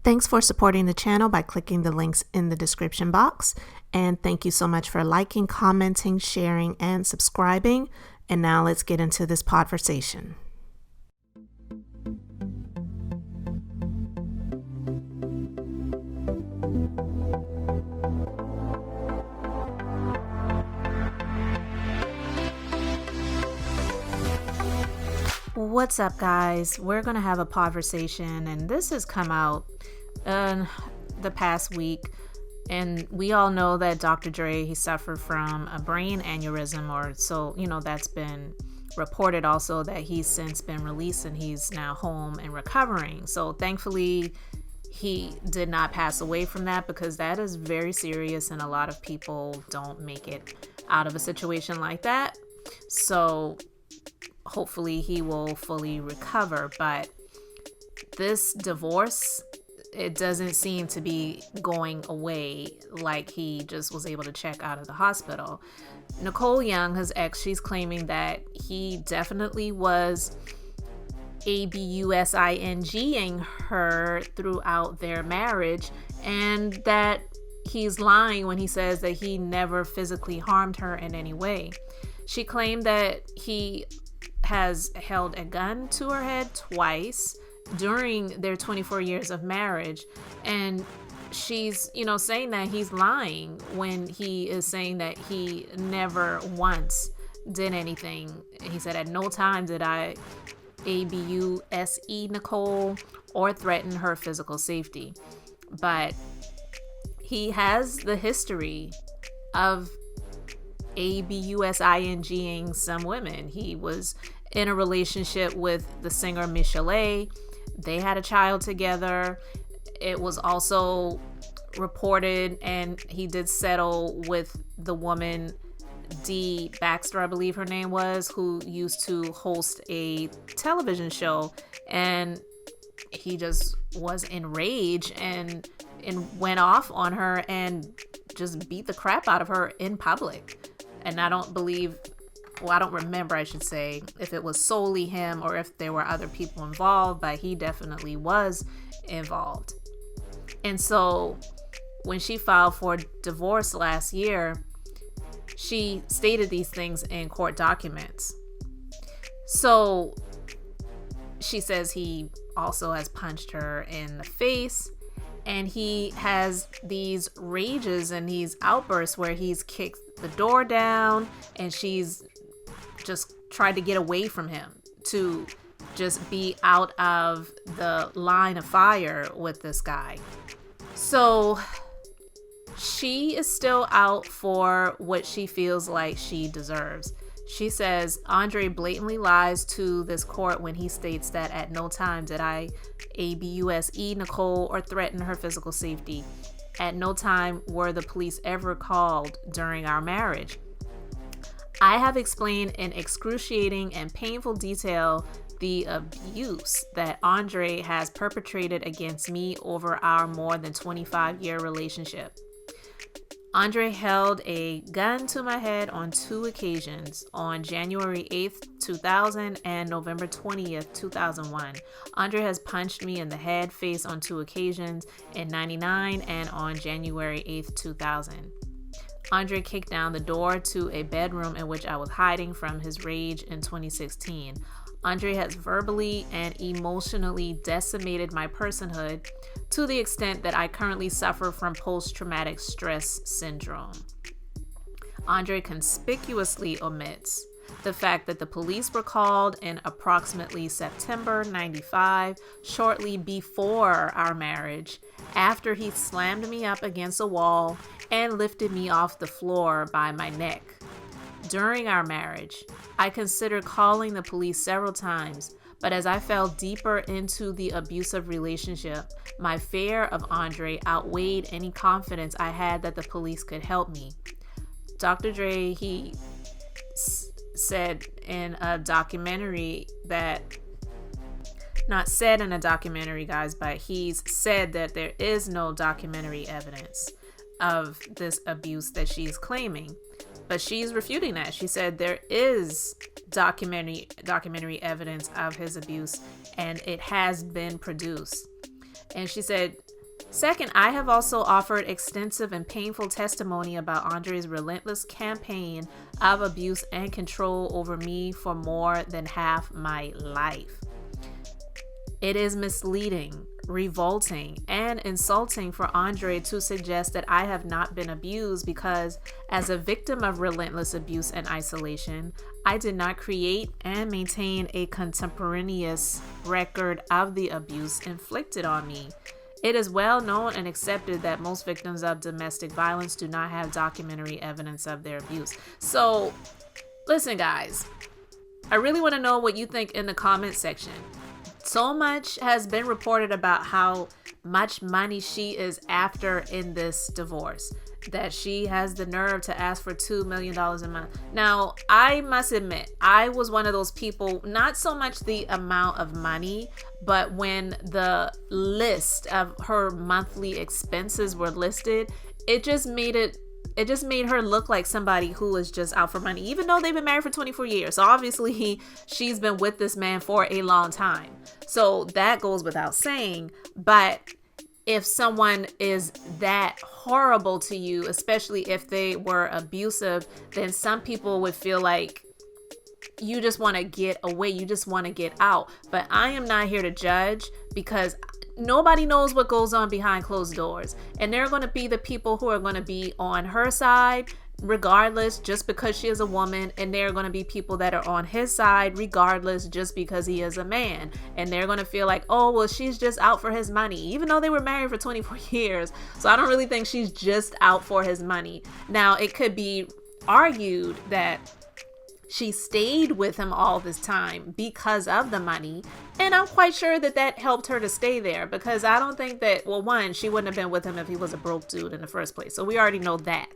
Thanks for supporting the channel by clicking the links in the description box. And thank you so much for liking, commenting, sharing, and subscribing. And now let's get into this podversation. What's up, guys? We're gonna have a podversation, and this has come out the past week, and we all know that Dr. Dre, he suffered from a brain aneurysm, or so, that's been reported also, that he's since been released and he's now home and recovering. So thankfully he did not pass away from that, because that is very serious and a lot of people don't make it out of a situation like that. So hopefully he will fully recover. But this divorce, it doesn't seem to be going away like he just was able to check out of the hospital. Nicole Young, his ex, she's claiming that he definitely was abusing her throughout their marriage, and that he's lying when he says that he never physically harmed her in any way. She claimed that he has held a gun to her head twice during their 24 years of marriage, and she's saying that he's lying when he is saying that he never once did anything. He said, "At no time did I abuse Nicole or threaten her physical safety." But he has the history of abusing some women. He was in a relationship with the singer michel'le. They had a child together. It was also reported, and he did settle with the woman Dee Baxter, I believe her name was, who used to host a television show, and he just was enraged and went off on her and just beat the crap out of her in public. And I don't remember, I should say, if it was solely him or if there were other people involved, but he definitely was involved. And so when she filed for divorce last year, she stated these things in court documents. So she says he also has punched her in the face, and he has these rages and these outbursts where he's kicked the door down, and she's just tried to get away from him to just be out of the line of fire with this guy. So she is still out for what she feels like she deserves. She says Andre blatantly lies to this court when he states that at no time did I abuse Nicole or threaten her physical safety. At no time were the police ever called during our marriage. I have explained in excruciating and painful detail the abuse that Andre has perpetrated against me over our more than 25-year relationship. Andre held a gun to my head on 2 occasions, on January 8th, 2000 and November 20th, 2001. Andre has punched me in the head, face on 2 occasions, in 99 and on January 8th, 2000. Andre kicked down the door to a bedroom in which I was hiding from his rage in 2016. Andre has verbally and emotionally decimated my personhood to the extent that I currently suffer from post-traumatic stress syndrome. Andre conspicuously omits the fact that the police were called in approximately September 95, shortly before our marriage, after he slammed me up against a wall and lifted me off the floor by my neck. During our marriage, I considered calling the police several times, but as I fell deeper into the abusive relationship, my fear of Andre outweighed any confidence I had that the police could help me. Dr. Dre, he said in a documentary that, not said in a documentary, guys, but he's said that there is no documentary evidence of this abuse that she's claiming. But she's refuting that. She said there is documentary evidence of his abuse, and it has been produced. And she said Second, I have also offered extensive and painful testimony about Andre's relentless campaign of abuse and control over me for more than half my life. It is misleading, revolting, and insulting for Andre to suggest that I have not been abused because, as a victim of relentless abuse and isolation, I did not create and maintain a contemporaneous record of the abuse inflicted on me. It is well known and accepted that most victims of domestic violence do not have documentary evidence of their abuse. So, listen, guys, I really want to know what you think in the comment section. So much has been reported about how much money she is after in this divorce, that she has the nerve to ask for $2 million a month. Now, I must admit, I was one of those people, not so much the amount of money, but when the list of her monthly expenses were listed, it just made her look like somebody who is just out for money, even though they've been married for 24 years. So obviously she's been with this man for a long time. So that goes without saying. But if someone is that horrible to you, especially if they were abusive, then some people would feel like you just want to get away. You just want to get out. But I am not here to judge, because nobody knows what goes on behind closed doors. And there are going to be the people who are going to be on her side regardless, just because she is a woman, and there are going to be people that are on his side regardless, just because he is a man. And they're going to feel like, oh, well, she's just out for his money, even though they were married for 24 years. So I don't really think she's just out for his money. Now, it could be argued that she stayed with him all this time because of the money. And I'm quite sure that that helped her to stay there, because I don't think that, well, one, she wouldn't have been with him if he was a broke dude in the first place. So we already know that.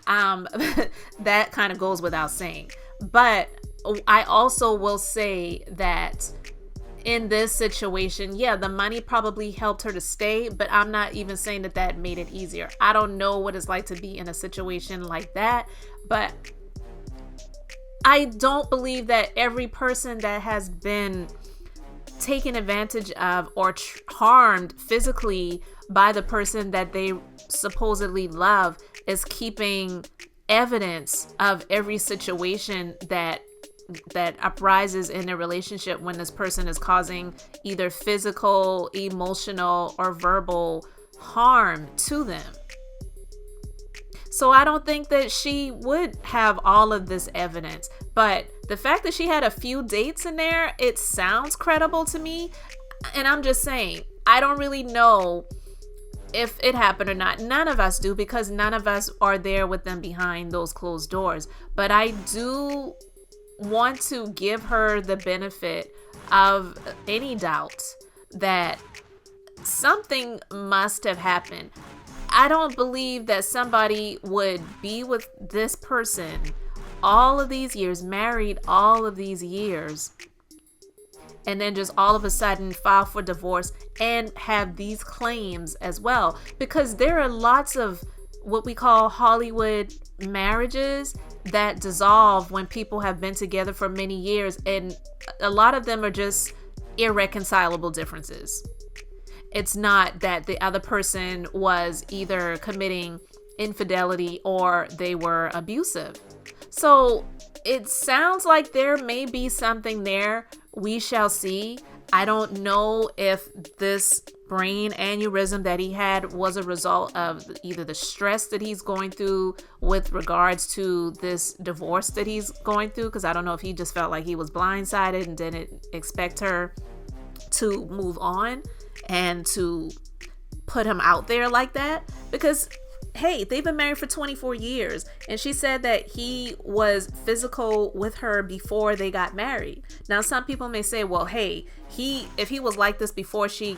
That kind of goes without saying. But I also will say that in this situation, yeah, the money probably helped her to stay, but I'm not even saying that that made it easier. I don't know what it's like to be in a situation like that, but I don't believe that every person that has been taken advantage of or harmed physically by the person that they supposedly love is keeping evidence of every situation that uprises in a relationship when this person is causing either physical, emotional, or verbal harm to them. So I don't think that she would have all of this evidence, but the fact that she had a few dates in there, it sounds credible to me. And I'm just saying, I don't really know if it happened or not. None of us do, because none of us are there with them behind those closed doors. But I do want to give her the benefit of any doubt that something must have happened. I don't believe that somebody would be with this person all of these years, married all of these years, and then just all of a sudden file for divorce and have these claims as well. Because there are lots of what we call Hollywood marriages that dissolve when people have been together for many years, and a lot of them are just irreconcilable differences. It's not that the other person was either committing infidelity or they were abusive. So it sounds like there may be something there. We shall see. I don't know if this brain aneurysm that he had was a result of either the stress that he's going through with regards to this divorce that he's going through, because I don't know if he just felt like he was blindsided and didn't expect her to move on and to put him out there like that. Because hey, they've been married for 24 years, and she said that he was physical with her before they got married. Now, some people may say, well, hey, if he was like this before she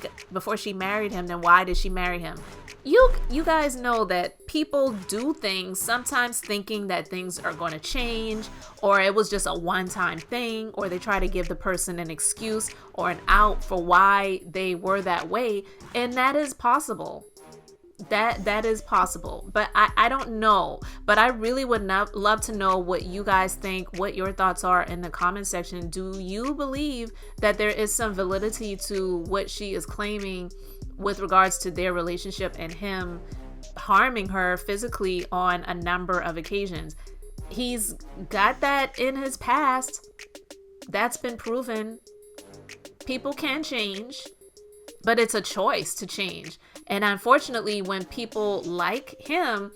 married him, then why did she marry him? You guys know that people do things sometimes thinking that things are going to change, or it was just a one-time thing, or they try to give the person an excuse or an out for why they were that way, and that is possible. That is possible, but I don't know. But I really would love to know what you guys think, what your thoughts are in the comment section. Do you believe that there is some validity to what she is claiming with regards to their relationship and him harming her physically on a number of occasions. He's got that in his past. That's been proven. People can change, but it's a choice to change. And unfortunately, when people like him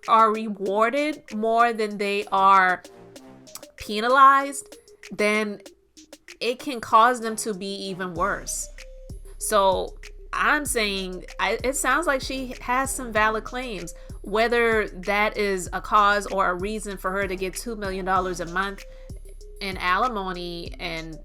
are rewarded more than they are penalized, then it can cause them to be even worse. So I'm saying it sounds like she has some valid claims. Whether that is a cause or a reason for her to get $2 million a month in alimony, and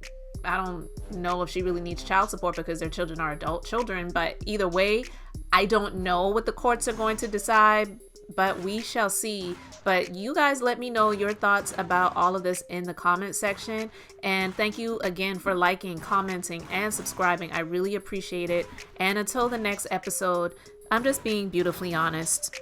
I don't know if she really needs child support because their children are adult children, but either way, I don't know what the courts are going to decide, but we shall see. But you guys let me know your thoughts about all of this in the comment section. And thank you again for liking, commenting, and subscribing. I really appreciate it. And until the next episode, I'm just being beautifully honest.